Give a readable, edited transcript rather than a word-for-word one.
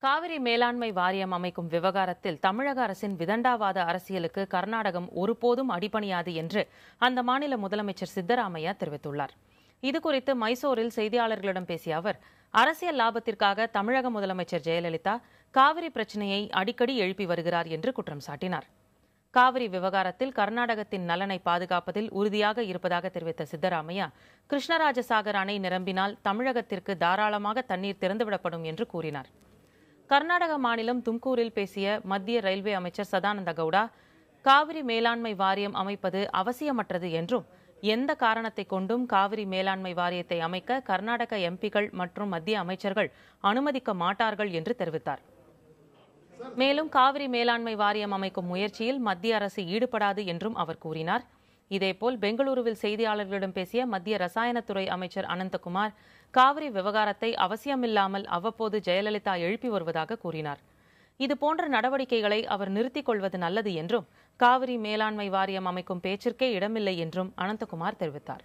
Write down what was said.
காவிரி மேலாண்மை வாரியம் அமைக்கும் விவகாரத்தில் தமிழக அரசின் விதண்டாவாத அரசியலுக்கு கர்நாடகம் ஒருபோதும் அடிபணியாது என்று அந்த மாநில முதலமைச்சர் சித்தராமையா தெரிவித்துள்ளார். இதுகுறித்து மைசூரில் செய்தியாளர்களிடம் பேசிய அவர், அரசியல் லாபத்திற்காக தமிழக முதலமைச்சர் ஜெயலலிதா காவிரி பிரச்சினையை அடிக்கடி எழுப்பி வருகிறார் என்று குற்றம் சாட்டினார். காவிரி விவகாரத்தில் கர்நாடகத்தின் நலனை பாதுகாப்பதில் உறுதியாக இருப்பதாக தெரிவித்த சித்தராமையா, கிருஷ்ணராஜசாகர் அணை நிரம்பினால் தமிழகத்திற்கு தாராளமாக தண்ணீர் திறந்துவிடப்படும் என்று கூறினார். கர்நாடக மாநிலம் தும்கூரில் பேசிய மத்திய ரயில்வே அமைச்சர் சதானந்த கவுடா, காவிரி மேலாண்மை வாரியம் அமைப்பது அவசியமற்றது என்றும், எந்த காரணத்தை கொண்டும் காவிரி மேலாண்மை வாரியத்தை அமைக்க கர்நாடக எம்பிக்கள் மற்றும் மத்திய அமைச்சர்கள் அனுமதிக்க மாட்டார்கள் என்று தெரிவித்தார். மேலும் காவிரி மேலாண்மை வாரியம் அமைக்கும் முயற்சியில் மத்திய அரசு ஈடுபடாது என்றும் அவர் கூறினார். இதேபோல் பெங்களூருவில் செய்தியாளர்களிடம் பேசிய மத்திய ரசாயனத்துறை அமைச்சர் அனந்தகுமார், காவிரி விவகாரத்தை அவசியமில்லாமல் அவ்வப்போது ஜெயலலிதா எழுப்பி வருவதாக கூறினார். இதுபோன்ற நடவடிக்கைகளை அவர் நிறுத்திக் கொள்வது நல்லது என்றும், காவிரி மேலாண்மை வாரியம் அமைக்கும் பேச்சிற்கே இடமில்லை என்றும் அனந்தகுமார் தெரிவித்தார்.